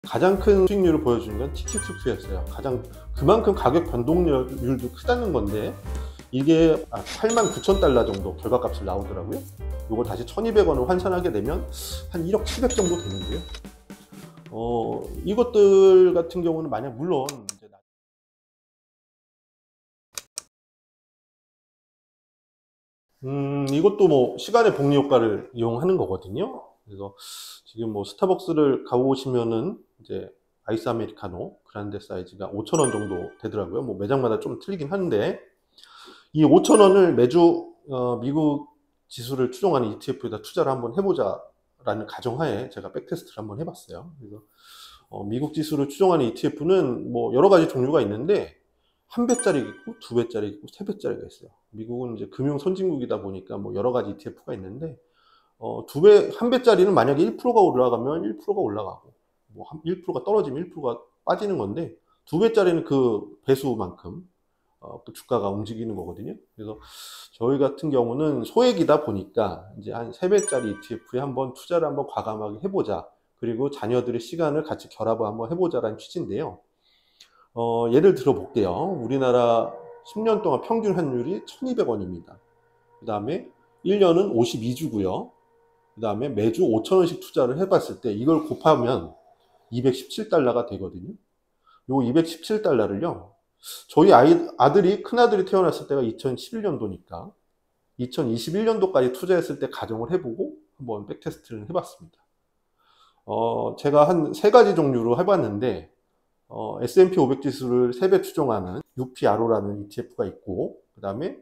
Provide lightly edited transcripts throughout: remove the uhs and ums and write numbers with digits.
가장 큰 수익률을 보여주는 건 TQQQ였어요. 그만큼 가격 변동률도 크다는 건데, 이게 89,000달러 정도 결과값을 나오더라고요. 이걸 다시 1,200원을 환산하게 되면 한 1억 7백 정도 되는데요. 이것들 같은 경우는 만약 물론 이제 이것도 뭐 시간의 복리 효과를 이용하는 거거든요. 그래서 지금 뭐 스타벅스를 가보시면은 이제 아이스 아메리카노 그란데 사이즈가 5,000원 정도 되더라고요. 뭐 매장마다 좀 틀리긴 한데, 이 5,000원을 매주 미국 지수를 추종하는 ETF에다 투자를 한번 해보자라는 가정하에 제가 백테스트를 한번 해봤어요. 그래서 미국 지수를 추종하는 ETF는 뭐 여러 가지 종류가 있는데, 한 배짜리 있고, 두 배짜리 있고, 세 배짜리가 있어요. 미국은 이제 금융 선진국이다 보니까 뭐 여러 가지 ETF가 있는데, 한 배짜리는 만약에 1%가 올라가면 1%가 올라가고, 뭐 1%가 떨어지면 1%가 빠지는 건데, 두 배짜리는 그 배수만큼 그 주가가 움직이는 거거든요. 그래서 저희 같은 경우는 소액이다 보니까 이제 한 3배짜리 ETF에 한번 투자를 한번 과감하게 해보자. 그리고 자녀들의 시간을 같이 결합을 한번 해보자라는 취지인데요. 예를 들어 볼게요. 우리나라 10년 동안 평균 환율이 1,200원입니다. 그 다음에 1년은 52주고요. 그 다음에 매주 5,000원씩 투자를 해봤을 때 이걸 곱하면 217달러가 되거든요. 요 217달러를요. 저희 큰아들이 태어났을 때가 2011년도니까 2021년도까지 투자했을 때 가정을 해보고 한번 백테스트를 해봤습니다. 제가 한 3가지 종류로 해봤는데, S&P 500 지수를 3배 추종하는 UPRO라는 ETF가 있고, 그 다음에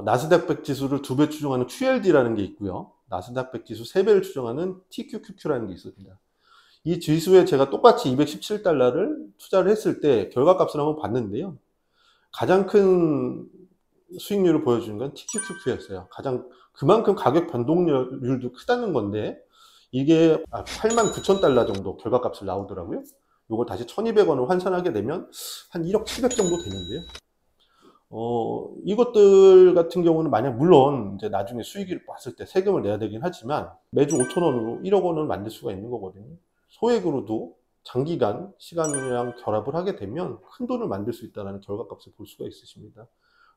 나스닥 100 지수를 2배 추종하는 QLD라는 게 있고요. 나스닥 100 지수 3배를 추종하는 TQQQ라는 게 있습니다. 이 지수에 제가 똑같이 217달러를 투자를 했을 때 결과값을 한번 봤는데요. 가장 큰 수익률을 보여주는 건 TQQQ였어요. 그만큼 가격 변동률도 크다는 건데, 이게 89,000달러 정도 결과값을 나오더라고요. 이걸 다시 1,200원을 환산하게 되면 한 1억 7백 정도 되는데요. 이것들 같은 경우는 만약 물론 이제 나중에 수익을 봤을 때 세금을 내야 되긴 하지만 매주 5,000원으로 1억 원을 만들 수가 있는 거거든요. 소액으로도 장기간 시간이랑 결합을 하게 되면 큰 돈을 만들 수 있다는 결과값을 볼 수가 있으십니다.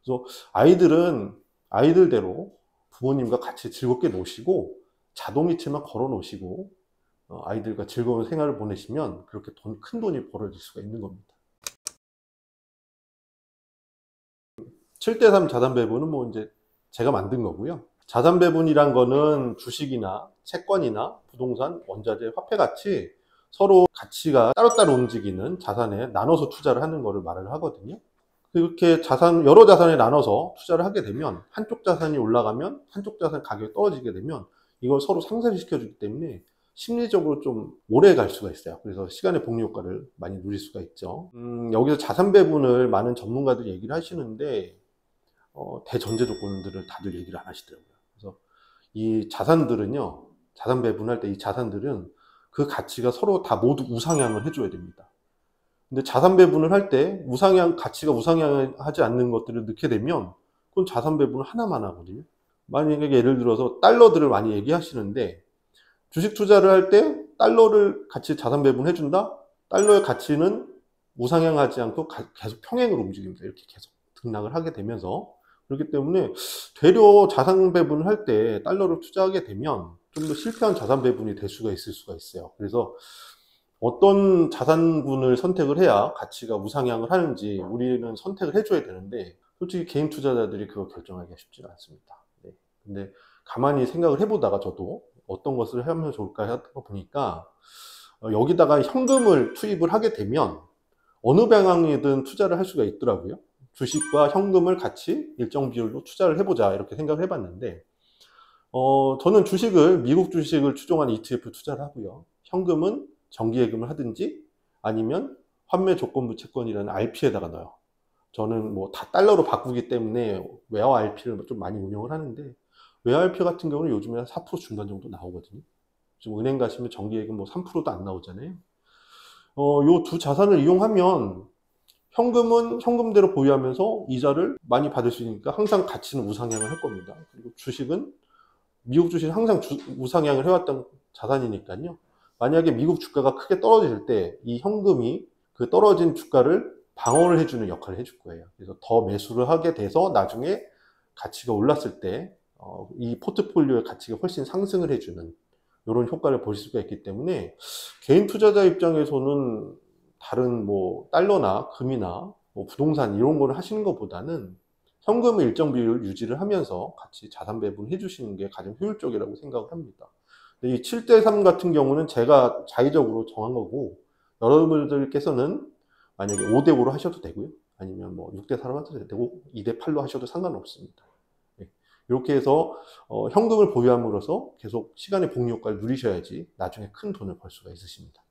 그래서 아이들은 아이들대로 부모님과 같이 즐겁게 노시고 자동이체만 걸어 놓으시고 아이들과 즐거운 생활을 보내시면 그렇게 큰 돈이 벌어질 수가 있는 겁니다. 7대3 자산 배분은 뭐 이제 제가 만든 거고요. 자산 배분이란 거는 주식이나 채권이나 부동산, 원자재, 화폐 같이 서로 가치가 따로따로 움직이는 자산에 나눠서 투자를 하는 거를 말을 하거든요. 그렇게 여러 자산에 나눠서 투자를 하게 되면 한쪽 자산이 올라가면 한쪽 자산 가격이 떨어지게 되면 이걸 서로 상쇄를 시켜주기 때문에 심리적으로 좀 오래 갈 수가 있어요. 그래서 시간의 복리 효과를 많이 누릴 수가 있죠. 여기서 자산 배분을 많은 전문가들이 얘기를 하시는데, 대전제 조건들을 다들 얘기를 안 하시더라고요. 그래서 이 자산들은요, 자산 배분할 때 이 자산들은 그 가치가 서로 다 모두 우상향을 해줘야 됩니다. 근데 자산 배분을 할 때 가치가 우상향하지 않는 것들을 넣게 되면 그건 자산 배분을 하나만 하거든요. 만약에 예를 들어서 달러들을 많이 얘기하시는데, 주식 투자를 할 때 달러를 같이 자산 배분해준다? 달러의 가치는 우상향하지 않고 계속 평행으로 움직입니다. 이렇게 계속 등락을 하게 되면서. 그렇기 때문에 되려 자산 배분을 할 때 달러를 투자하게 되면 좀 더 실패한 자산 배분이 될 수가 있을 수가 있어요. 그래서 어떤 자산군을 선택을 해야 가치가 우상향을 하는지 우리는 선택을 해줘야 되는데, 솔직히 개인 투자자들이 그거 결정하기가 쉽지가 않습니다. 네. 근데 가만히 생각을 해보다가 저도 어떤 것을 하면 좋을까 하다 보니까 여기다가 현금을 투입을 하게 되면 어느 방향이든 투자를 할 수가 있더라고요. 주식과 현금을 같이 일정 비율로 투자를 해보자 이렇게 생각을 해봤는데, 저는 미국 주식을 추종하는 ETF 투자를 하고요. 현금은 정기예금을 하든지 아니면 환매 조건부 채권이라는 RP에다가 넣어요. 저는 뭐 다 달러로 바꾸기 때문에 외화 RP를 좀 많이 운영을 하는데, 외화 RP 같은 경우는 요즘에 한 4% 중간 정도 나오거든요. 지금 은행 가시면 정기예금 뭐 3%도 안 나오잖아요. 요 두 자산을 이용하면 현금은 현금대로 보유하면서 이자를 많이 받을 수 있으니까 항상 가치는 우상향을 할 겁니다. 그리고 미국 주식은 항상 우상향을 해왔던 자산이니까요. 만약에 미국 주가가 크게 떨어질 때 이 현금이 그 떨어진 주가를 방어를 해주는 역할을 해줄 거예요. 그래서 더 매수를 하게 돼서 나중에 가치가 올랐을 때 이 포트폴리오의 가치가 훨씬 상승을 해주는 이런 효과를 보실 수가 있기 때문에 개인 투자자 입장에서는 다른 뭐 달러나 금이나 뭐 부동산 이런 거를 하시는 것보다는 현금을 일정 비율 유지를 하면서 같이 자산 배분해 주시는 게 가장 효율적이라고 생각을 합니다. 근데 이 7대3 같은 경우는 제가 자의적으로 정한 거고, 여러분들께서는 만약에 5대5로 하셔도 되고요. 아니면 뭐 6대4로 하셔도 되고 2대8로 하셔도 상관없습니다. 네. 이렇게 해서 현금을 보유함으로써 계속 시간의 복리 효과를 누리셔야지 나중에 큰 돈을 벌 수가 있으십니다.